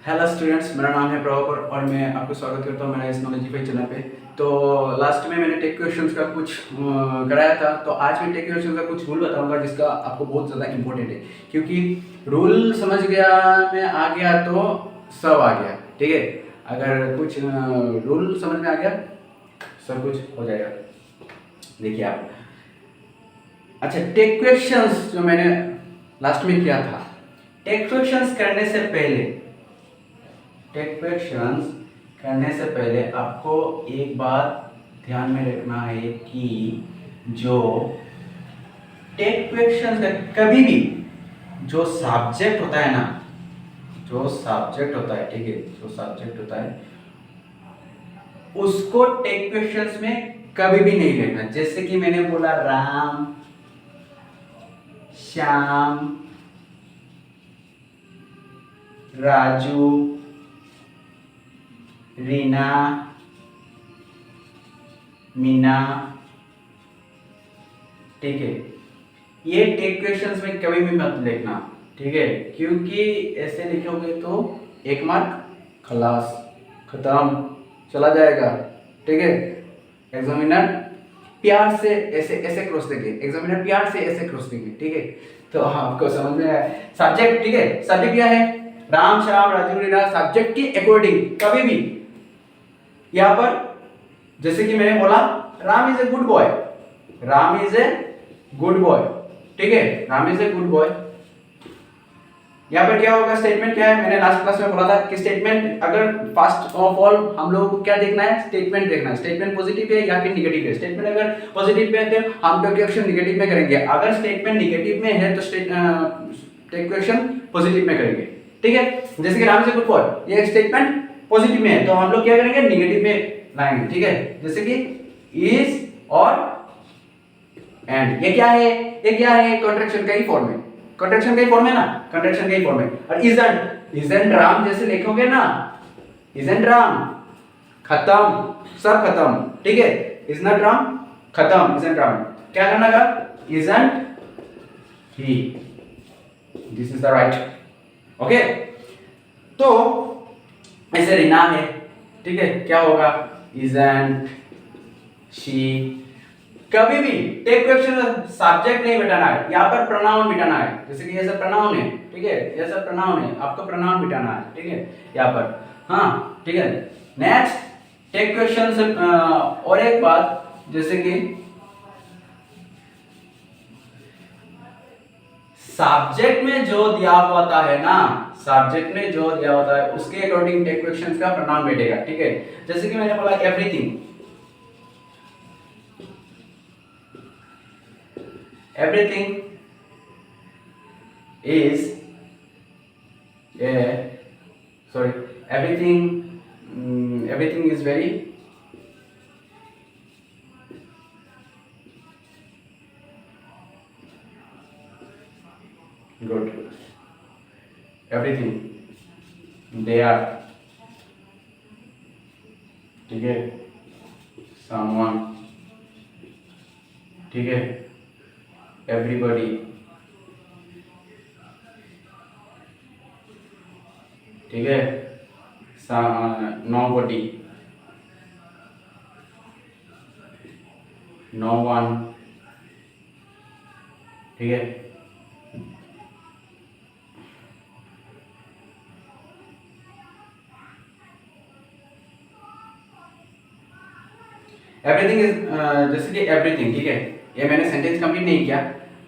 Hello students, मेरा नाम है प्रभाकर और मैं आपको स्वागत करता हूँ मेरा इस नॉलेजिफाई चैनल पे। तो लास्ट में मैंने टेक क्वेश्चंस का कुछ कराया था, तो आज मैं टेक क्वेश्चंस का कुछ रूल बताऊंगा जिसका आपको बहुत ज़्यादा इंपॉर्टेंट है, क्योंकि रूल समझ गया मैं आ गया तो सब आ गया। ठीक है, अगर कुछ रूल समझ में आ गया सब कुछ हो जाएगा। देखिए आप, अच्छा टेक क्वेश्चंस जो मैंने लास्ट में किया था, टेक क्वेश्चंस करने से पहले टेक क्वेश्चंस करने से पहले आपको एक बात ध्यान में रखना है कि जो टेक क्वेश्चंस का कभी भी जो सब्जेक्ट होता है ना, जो सब्जेक्ट होता है, ठीक है, जो सब्जेक्ट होता है उसको टेक क्वेश्चंस में कभी भी नहीं लेना। जैसे कि मैंने बोला राम, श्याम, राजू, रीना, मीना, ठीक है, ये टेक क्वेश्चंस में कभी भी मत लिखना। ठीक है, क्योंकि ऐसे लिखोगे तो एक मार्क खलास, खत्म, चला जाएगा। ठीक है, एग्जामिनर प्यार से ऐसे ऐसे क्रॉस देंगे, एग्जामिनर प्यार से ऐसे क्रॉस देंगे। ठीक है, तो आपको समझ में आया सब्जेक्ट। ठीक है, सब्जेक्ट क्या है, राम, श्याम, राजू, रीना, सब्जेक्ट के अकॉर्डिंग कभी भी यहाँ पर, जैसे कि मैंने बोला Ram is a good boy, Ram is a good boy. ठीक है, Ram is a good boy. यहाँ पर क्या होगा, स्टेटमेंट क्या है, मैंने लास्ट क्लास में बोला था कि स्टेटमेंट, अगर फर्स्ट ऑफ ऑल हम लोगों को क्या देखना है, स्टेटमेंट देखना है। स्टेटमेंट पॉजिटिव है या फिर निगेटिव है। स्टेटमेंट अगर पॉजिटिव है तो हम टेक क्वेश्चन निगेटिव में करेंगे, अगर स्टेटमेंट निगेटिव में है तो टेक क्वेश्चन पॉजिटिव में करेंगे। ठीक है, जैसे कि Ram is a good boy, ये स्टेटमेंट पॉजिटिव में है तो हम लोग क्या करेंगे, निगेटिव में लाएंगे। ठीक है, जैसे कि इज और एंड, ये क्या है, ये क्या है, कॉन्ट्रैक्शन का ही फॉर्म है, कॉन्ट्रैक्शन का ही फॉर्म है ना, कॉन्ट्रैक्शन का ही फॉर्म है। और इजंट राम जैसे लिखोगे ना, इजंट राम, खत्म, सब खत्म। ठीक है, इज नॉट राम, खत्म, इजंट राम, क्या करना का, isn't he, this is the right. Okay, तो ऐसे रीना है, ठीक है, क्या होगा, इजंट शी। कभी भी टेक क्वेश्चन सब्जेक्ट नहीं बिठाना है, यहाँ पर प्रोनाउन बिठाना है। जैसे कि ये सब प्रोनाउन है, ठीक है, ये सब प्रोनाउन है, आपको प्रोनाउन बिठाना है। ठीक है, यहाँ पर, हाँ, ठीक है। नेक्स्ट टेक क्वेश्चन और एक बात, जैसे कि सब्जेक्ट में जो दिया होता है ना, सब्जेक्ट में जो दिया होता है उसके अकॉर्डिंग टेक क्वेश्चन का प्रोनाउन बैठेगा। ठीक है, जैसे कि मैंने बोला everything, everything is everything is very good, everything they are, ठीक है, someone, ठीक है, everybody, ठीक है, nobody, no one, ठीक है, एवरीथिंग इज, जैसे कि एवरीथिंग, ठीक है, ये मैंने सेंटेंस कंप्लीट नहीं किया,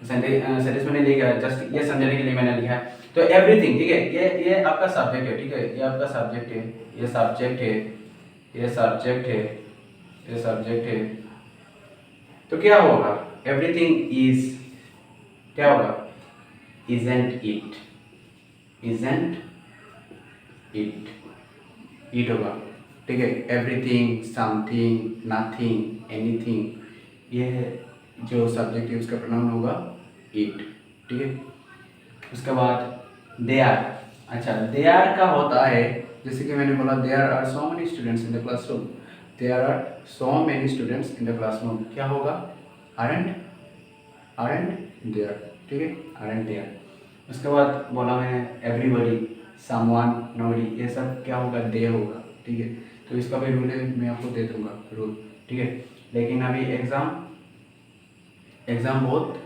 सेंटेंस मैंने लिखा, जस्ट ये समझने के लिए मैंने लिखा है। तो एवरीथिंग, ठीक है, ये आपका सब्जेक्ट है। ठीक है, ये आपका सब्जेक्ट है, ये सब्जेक्ट है, ये सब्जेक्ट है, ये सब्जेक्ट है। तो क्या होगा, एवरीथिंग इज, क्या होगा, isn't it, isn't it, it होगा। ठीक है, एवरीथिंग, समथिंग, नथिंग, एनीथिंग, ये जो सब्जेक्ट है उसका प्रोनाउन होगा इट। ठीक है, उसके बाद दे आर। अच्छा, दे आर का होता है, जैसे कि मैंने बोला there are so many students in the classroom, there are so many students in the classroom, क्या होगा, आरंट, आरंट देयर। ठीक है, आरंट देयर। उसके बाद बोला मैंने एवरीबॉडी, समवन, नोबडी, ये सब क्या होगा, दे होगा। ठीक है, तो इसका भी रूल है, मैं आपको दे दूंगा रूल। ठीक है, लेकिन अभी एग्ज़ाम बहुत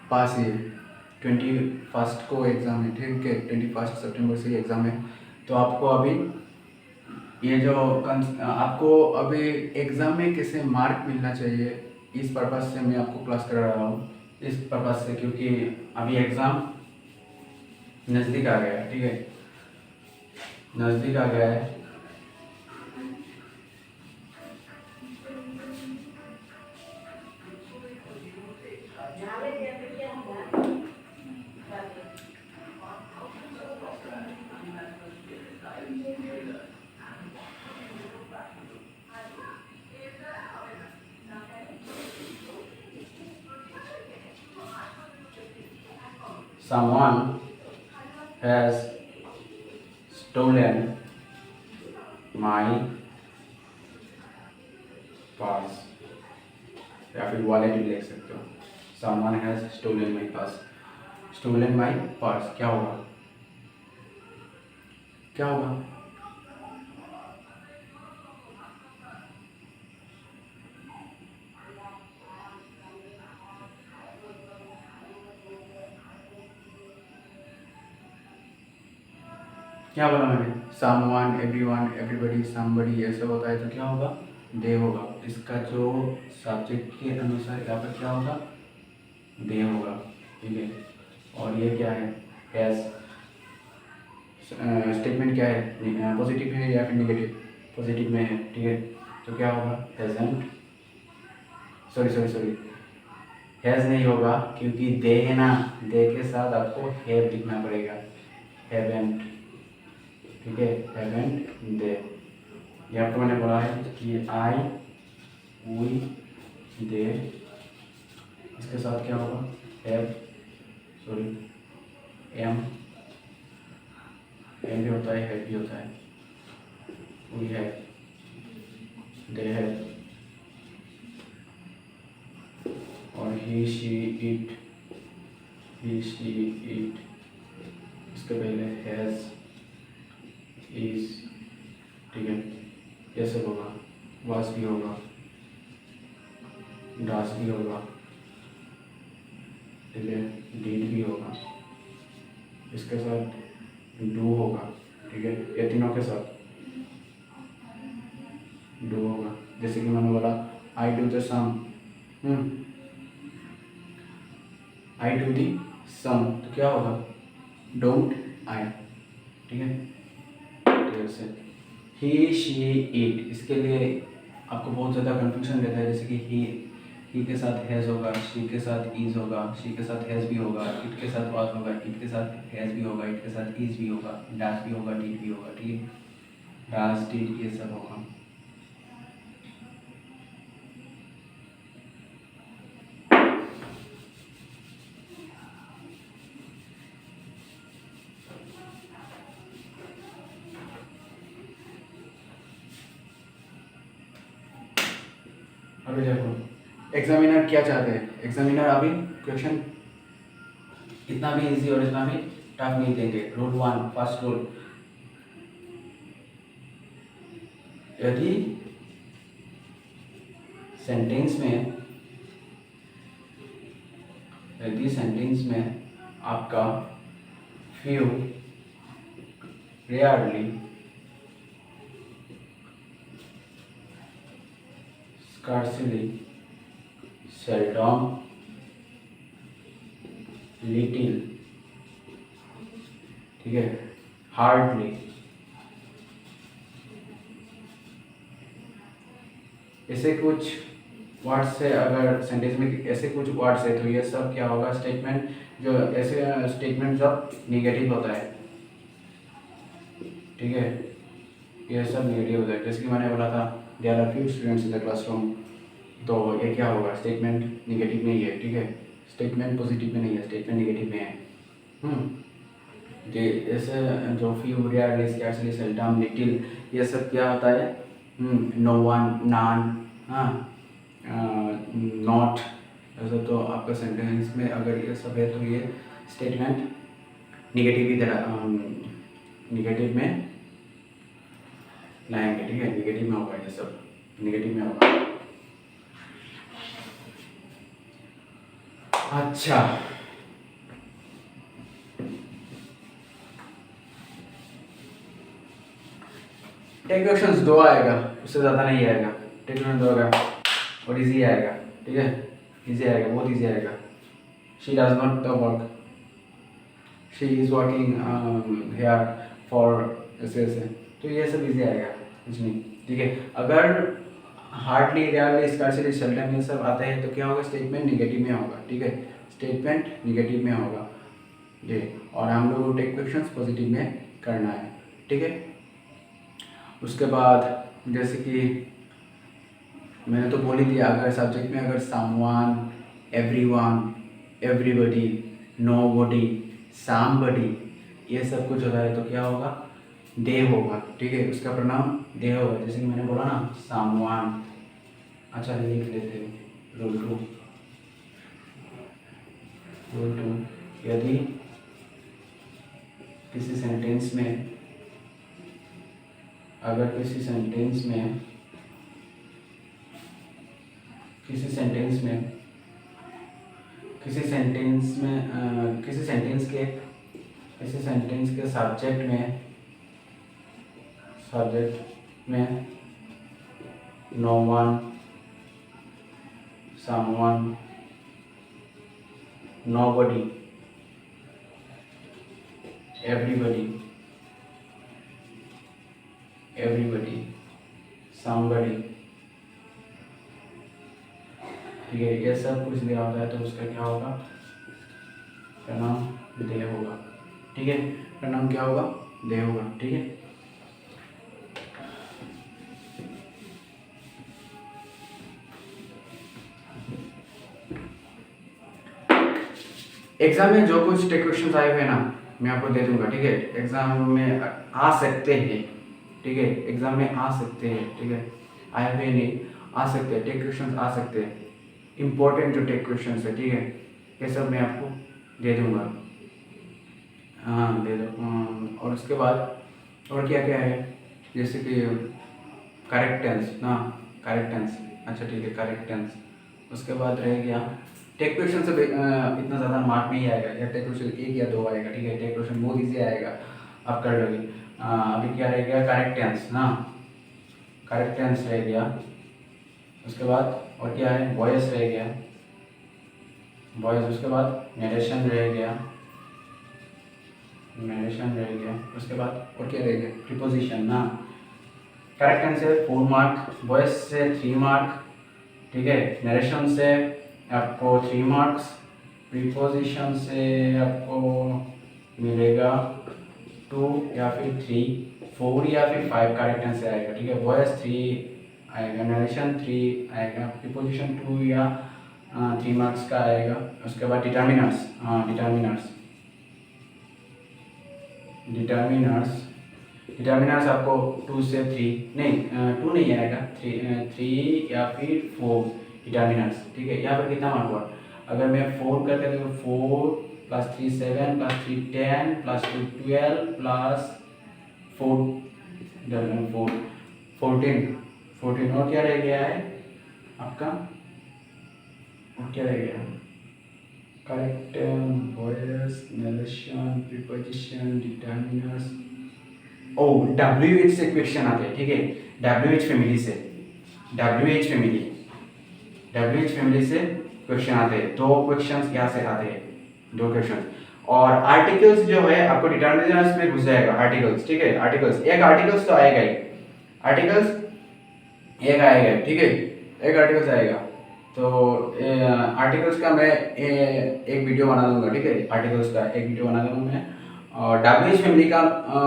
पास ही है, 21 को एग्ज़ाम है। ठीक है, 21 सितंबर से एग्ज़ाम है। तो आपको अभी ये जो आपको अभी एग्ज़ाम में कैसे मार्क मिलना चाहिए, इस पर्पज़ से मैं आपको क्लास करा रहा हूँ। इस पर्पज़ से, क्योंकि अभी एग्ज़ाम नज़दीक आ गया है। ठीक है, नज़दीक आ गया है। Someone has stolen my purse, या फिर वॉलेट भी लिख सकते हो। Someone has stolen my purse, stolen my purse, क्या होगा, क्या होगा? क्या बोला मैंने? समवन, एवरीवन, एवरीबडी, समबडी, ऐसे होता है तो क्या होगा, दे होगा। इसका जो सब्जेक्ट के अनुसार यहाँ पर क्या होगा, दे होगा। ठीक है, और ये क्या है, हैज़। स्टेटमेंट क्या है, पॉजिटिव है या फिर नेगेटिव? पॉजिटिव में है। ठीक है, तो क्या होगा, हैज़न्ट, सॉरी, हैज़ नहीं होगा, क्योंकि दे है ना, दे के साथ आपको हैव लिखना पड़ेगा, हैवेंट। ठीक है, हैवेंट, दे। यहाँ पर मैंने बोला है कि आई, वी, दे, इसके साथ क्या होगा, एम भी होता है, हैव भी होता है। वी हैव, दे हैव, और ही, शी, इट, इसके पहले हैज़, इज। ठीक है, ये सब होगा। वाज भी होगा, डास भी होगा। ठीक है, डीड भी होगा, इसके साथ डू होगा। ठीक है, ये तीनों के साथ डू होगा। जैसे कि मैंने बोला, I do the sum, I do the sum, तो क्या होगा, डोंट आई। ठीक है, से ही, शी, इट, इसके लिए आपको बहुत ज़्यादा कन्फ्यूजन रहता है। जैसे कि ही के साथ हैज़ होगा, शी के साथ इज़ होगा, शी के साथ हैज़ भी होगा, इट के साथ वाज होगा, इट के साथ हैज़ भी होगा, इट के साथ इज़ भी होगा, डास भी होगा, डीड भी होगा। ठीक है, डास, डीड, ये सब होगा। अभी देखो एग्जामिनर क्या चाहते हैं। एग्जामिनर अभी क्वेश्चन इतना भी इजी और इतना भी टफ नहीं देंगे। रूल 1, फर्स्ट रूल, यदि सेंटेंस में आपका few, rarely, scarcely, seldom, little, ठीक है, हार्डली, ऐसे कुछ वर्ड्स से, अगर सेंटेंस में ऐसे कुछ वर्ड्स है तो ये सब क्या होगा, स्टेटमेंट। जो ऐसे स्टेटमेंट जब निगेटिव होता है, ठीक है, ये सब निगेटिव होता है। जैसे कि मैंने बोला था, there are few students in the classroom, तो ये क्या होगा, स्टेटमेंट निगेटिव में ही है। ठीक है, स्टेटमेंट पॉजिटिव में नहीं है, स्टेटमेंट निगेटिव में है। ये ऐसे जो few, rarely, scarcely, seldom, little, ये सब क्या होता है, नो वन, नॉन, हाँ, नॉट, ऐसा। तो आपका सेंटेंस में अगर ये सब है तो ये स्टेटमेंट निगेटिव की तरह निगेटिव में लाएंगे, ठीक है, निगेटिव में होगा, ये सब निगेटिव में होगा। अच्छा, टेक क्वेश्चंस 2 आएगा, उससे ज़्यादा नहीं आएगा। टेक क्वेश्चन 2 आएगा और इजी आएगा, ठीक है, इजी आएगा, बहुत इजी आएगा। She does not the work, she is working here for ऐसे ऐसे, तो ये सब इजी आएगा, कुछ नहीं, ठीक है। अगर हार्डली, रेयरली, स्कार्सली, सेल्डम ये सब आते हैं तो क्या होगा, स्टेटमेंट निगेटिव में होगा, ठीक है, स्टेटमेंट निगेटिव में होगा ये। और हम लोग को टेक क्वेश्चंस पॉजिटिव में करना है, ठीक है। उसके बाद जैसे कि मैंने तो बोल ही दिया, अगर सब्जेक्ट में अगर someone, everyone, everybody, nobody, somebody ये सब कुछ होता है तो क्या होगा, दे होगा, ठीक है, उसका प्रोनाउन दे होगा। जैसे कि मैंने बोला ना, समवन। अच्छा, लिख लेते हैं रूल 2। यदि किसी सेंटेंस में, अगर किसी सेंटेंस में सब्जेक्ट में no one, someone, nobody, everybody, somebody, ठीक है, ये सब कुछ दिया होता है तो उसका क्या होगा, प्रनाम दे होगा, ठीक है, प्रनाम क्या होगा, दे होगा, ठीक है। एग्जाम में जो कुछ टेक क्वेश्चंस आए हुए ना, मैं आपको दे दूंगा, ठीक है, एग्जाम में आ सकते हैं, ठीक है, एग्जाम में आ सकते हैं, ठीक है, आए हुए नहीं, आ सकते हैं, टेक क्वेश्चंस आ सकते हैं, इम्पोर्टेंट जो टेक क्वेश्चंस है, ठीक है, ये सब मैं आपको दे दूंगा, हाँ दे दो। और उसके बाद और क्या क्या है, जैसे कि करेक्ट टेंस ना, करेक्ट टेंस, अच्छा ठीक है, करेक्ट टेंस। उसके बाद रह गया टेक क्वेश्चन से इतना ज़्यादा मार्क नहीं आएगा, या टेक क्वेश्चन 1 या 2 आएगा, ठीक है, टेक क्वेश्चन बहुत ईजी आएगा, आप कर लोगे। अभी क्या रह गया, करेक्ट टेंस ना, करेक्ट टेंस रह गया। उसके बाद और क्या है, वॉइस रह गया, वॉइस। उसके बाद नरेशन रह गया, नरेशन रह गया। उसके बाद और क्या रह गया, प्रीपोजिशन ना। करेक्ट टेंस से 4 मार्क, वॉइस से 3 मार्क, ठीक है, नरेशन से आपको 3 मार्क्स, प्रीपोजिशन से आपको मिलेगा 2 या फिर 3, 4 या फिर 5 करेक्ट आंसर आएगा, ठीक है। वॉइस 3 आएगा, नरेशन 3 आएगा, प्रीपोजिशन 2 या 3 मार्क्स का आएगा। उसके बाद डिटर्मिनर्स, डिटर्मिनर्स आपको 2 से 3 नहीं, 2 नहीं आएगा, 3 या फिर 4 डिटर्मिनर्स, ठीक है। यहाँ पर कितना मार्क हुआ, अगर मैं 4 करके तो 4 + 3 7 + 3 10 + 2 12 + 4 14 और क्या रह गया है आपका, और क्या रह गया, correct, voice, narration, preposition, determiners. ओ WH से क्वेश्चन आते हैं, ठीक है, WH फैमिली से, WH फैमिली से क्वेश्चन आते हैं। 2 क्वेश्चंस यहाँ से आते हैं, 2 क्वेश्चन। और आर्टिकल्स जो है आपको डिटर्मिनर्स में घुस जाएगा, आर्टिकल्स, ठीक है, आर्टिकल्स, एक आर्टिकल्स तो आएगा ही, आर्टिकल्स एक आएगा, ठीक है, एक आर्टिकल्स आएगा। तो आर्टिकल्स का मैं एक वीडियो बना दूंगा, ठीक है, आर्टिकल्स का एक वीडियो बना दूंगा मैं। और WH फैमिली का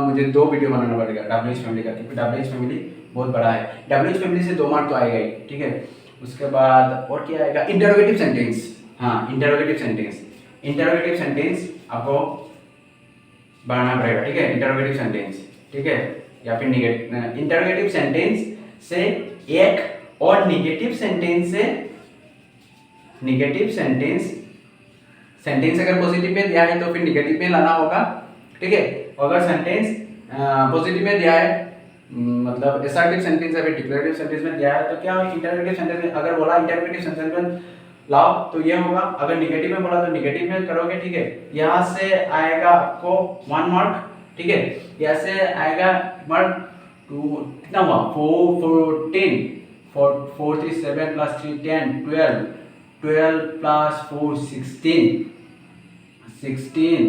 मुझे 2 वीडियो बनाना पड़ेगा, WH फैमिली का, क्योंकि WH फैमिली बहुत बड़ा है। WH फैमिली से 2 मार्क तो आएगा ही, ठीक है। उसके बाद और क्या आएगा, इंटरोगेटिव सेंटेंस, हाँ इंटरोगेटिव सेंटेंस आपको बनाना पड़ेगा, ठीक है, इंटरोगेटिव सेंटेंस, ठीक है, या फिर इंटरोगेटिव सेंटेंस से एक, और नेगेटिव सेंटेंस अगर पॉजिटिव में दिया है तो फिर नेगेटिव में लाना होगा, ठीक है। अगर सेंटेंस पॉजिटिव में दिया है, मतलब असर्टिव सेंटेंस है, डिक्लेरेटिव सेंटेंस में दिया है, तो क्या इंटरोगेटिव सेंटेंस में अगर बोला इंटरोगेटिव सेंटेंस में लाओ तो ये होगा, अगर निगेटिव में बोला तो निगेटिव में करोगे, ठीक है। यहाँ से आएगा आपको 1 मार्क, ठीक है। यहाँ से आएगा मार्क 2, कितना हुआ 14 4 3 7 प्लस 3 10 12 प्लस 4 16 17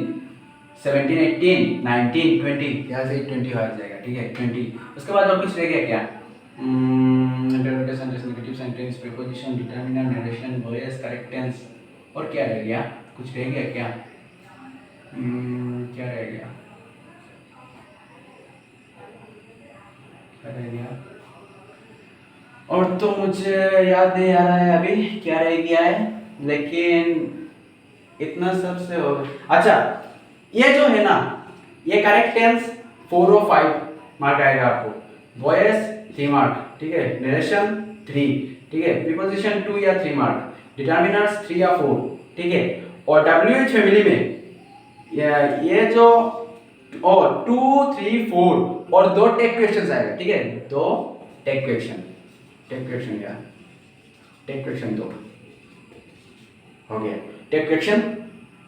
18 19 20, यहाँ से 20 आ जाएगा, ठीक है 20। उसके बाद और कुछ रह गया क्या? Interrogative sentence, negative sentence, preposition, determiner, narration, voice, correct tense, और क्या रह गया? कुछ रह गया क्या? क्या रह गया? रह गया और तो मुझे याद नहीं आ रहा है अभी क्या रह गया है, लेकिन इतना सबसे हो। अच्छा, ये जो है ना, ये करेक्ट टेंस 4 और 5 मार्क आएगा आपको, वॉइस 3 मार्क, ठीक है, नरेशन 3, ठीक है, प्रीपोजिशन 2 या 3 मार्क, डिटरमिनर्स 3 या 4, ठीक है। और WH फैमिली में ये जो और 2 3 4 और 2 टेक क्वेश्चंस आएगा, ठीक है, 2 टेक क्वेश्चन क्या टेक क्वेश्चन 2 हो गया, tag question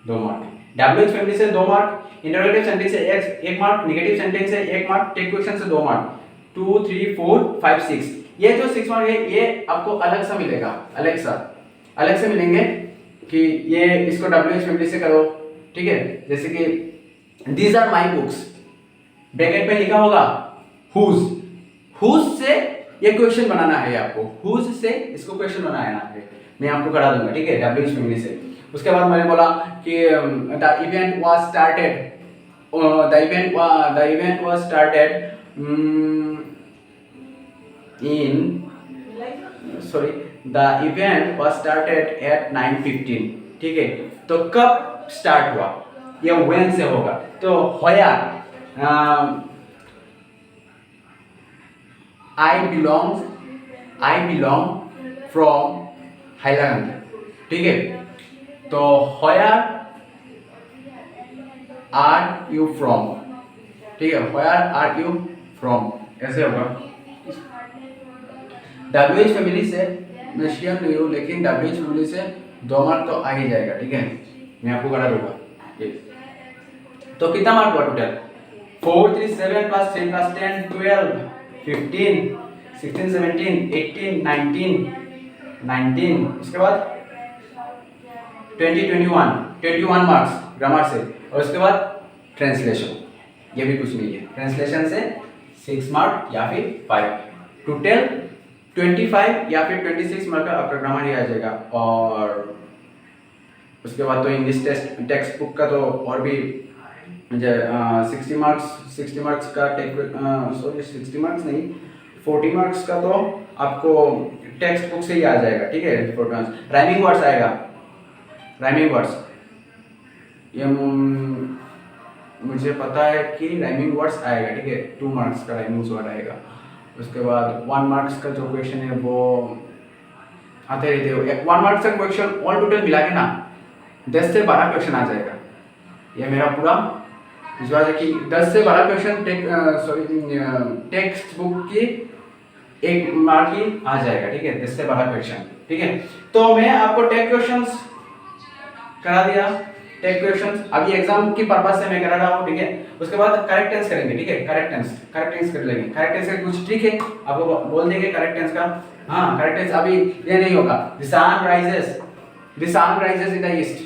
2 mark, WH family से 2 मार्क, इंटरोगेटिव सेंटेंस से 1 मार्क, नेगेटिव सेंटेंस से 1 मार्क, टेक क्वेश्चन से 2 मार्क, 2 3 4 5 6। ये जो 6 मार्क है ये आपको अलग सा मिलेगा, अलग से मिलेंगे कि ये इसको WH फैमिली से करो, ठीक है। जैसे कि these are my books, bracket में लिखा होगा हुज से ये क्वेश्चन बनाना है आपको, हुज से इसको क्वेश्चन बनाना है, मैं आपको करा दूंगा, ठीक है, WH फैमिली से। उसके बाद मैंने बोला कि the event was started, the event was started the event was started at 9:15, ठीक है। तो कब स्टार्ट हुआ, ये व्हेन से होगा, तो where I belong from highland, ठीक है। तो व्हेयर आर यू फ्रॉम, ठीक है, व्हेयर आर यू फ्रॉम, ऐसे होगा। WH फैमिली से मैं श्योर नहीं हूँ, लेकिन WH फैमिली से 2 मार्क तो आ ही जाएगा, ठीक है, मैं आपको करा दूंगा। तो कितना मार्क हुआ टोटल? 4 3 7 प्लस 3 प्लस 10 12 15 16 17 18 19, उसके बाद 21 मार्क्स ग्रामर से, और उसके बाद ट्रांसलेशन, ये भी कुछ नहीं है, ट्रांसलेशन से 6 मार्क या फिर 5, टोटल 25 या फिर 26 मार्क का आपका ग्रामर ही आ जाएगा। और उसके बाद तो इंग्लिश टेक्स्ट बुक का तो और भी 60 मार्क्स का 60 मार्क्स नहीं 40 मार्क्स का तो आपको टेक्स्ट बुक से ही आ जाएगा, ठीक है। राइमिंग वर्ड्स आएगा, राइमिंग वर्ड्स ये मुझे पता है कि राइमिंग वर्ड्स आएगा, ठीक है, 2 मार्क्स का राइमिंग वर्ड आएगा। उसके बाद 1 मार्क्स का जो क्वेश्चन है वो आते रहते हो, 1 मार्क्स का क्वेश्चन ऑल टोटल मिला के ना 10 से 12 क्वेश्चन आ जाएगा, ये मेरा पूरा विश्वास है कि 10 से 12 क्वेश्चन टेक्स्ट बुक की 1 मार्क की आ जाएगा, ठीक है, 10 से 12 क्वेश्चन, ठीक है। तो मैं आपको टेक क्वेश्चंस करा दिया, टेक क्वेश्चंस अभी एग्जाम की पर्पस से मैं करा रहा हूँ, ठीक है। उसके बाद करेक्ट टेंस करेंगे, ठीक है, करेक्ट टेंस कर लेंगे, करेक्ट टेंस का कुछ ट्रिक है आपको बोल देंगे करेक्ट टेंस का। हाँ, करेक्ट टेंस अभी ये नहीं होगा, the sun rises in the east,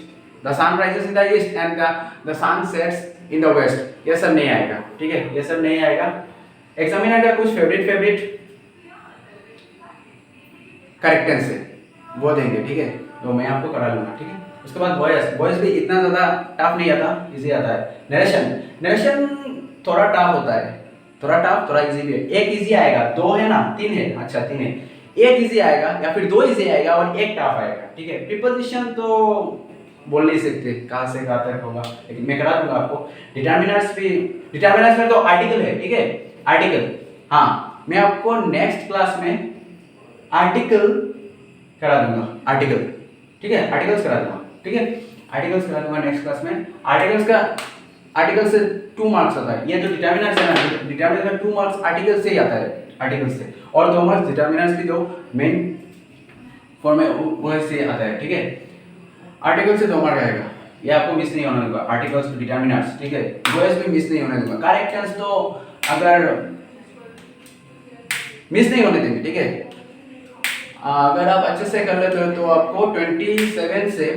the sun rises in the east and the sun sets in the west, ये सब नहीं आएगा, ठीक है, ये सब नहीं आएगा। एग्जामिनर का कुछ फेवरेट करेक्ट टेंस है वो देंगे, ठीक है, तो मैं आपको करा लूंगा, ठीक है। उसके बाद वॉइस भी इतना ज़्यादा टफ नहीं आता, इजी आता है। नरेशन थोड़ा टफ होता है, थोड़ा इजी भी है। एक इजी आएगा, 2 है ना, 3 है, अच्छा 3 है, एक इजी आएगा या फिर 2 इजी आएगा और एक टफ आएगा, ठीक है। प्रीपोजिशन तो बोल नहीं सकते कहाँ से कहाँ तक होगा, लेकिन मैं करा दूंगा आपको। डिटरमिनर्स में तो आर्टिकल है, ठीक है, आर्टिकल। हाँ, मैं आपको नेक्स्ट क्लास में आर्टिकल करा दूंगा, आर्टिकल, ठीक है, आर्टिकल्स करा दूंगा, ठीक है, आर्टिकल्स करा दूंगा नेक्स्ट क्लास में। आर्टिकल्स का आर्टिकल से 2 मार्क्स आता है। ये जो डिटर्मिनर्स है ना, डिटर्मिनर का 2 मार्क्स आर्टिकल से ही आता है, आर्टिकल से, और 2 मार्क्स डिटर्मिनर्स की जो मेन फॉर्म है वो से आता है, ठीक है। आर्टिकल से 2 मार्क आएगा, ये आपको मिस नहीं होने दूंगा, आर्टिकल्स टू डिटर्मिनर्स, ठीक है। वॉइस भी मिस नहीं होने दूंगा, करेक्टनेस तो अगर मिस नहीं होने देंगे, ठीक है। अगर आप अच्छे से कर लेते हो तो आपको 27 से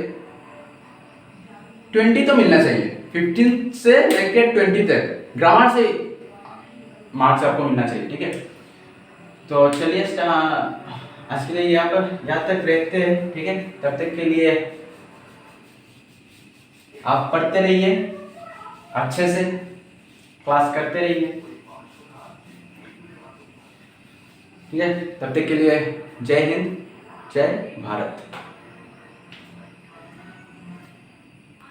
20 तो मिलना चाहिए, 15 से लेकर 20 तक ग्रामर से मार्क्स आपको मिलना चाहिए, ठीक है। तो चलिए आज के लिए यहाँ तक रहते हैं, ठीक है। तब तक के लिए आप पढ़ते रहिए, अच्छे से क्लास करते रहिए, ठीक है। तब तक के लिए जय हिंद, जय भारत।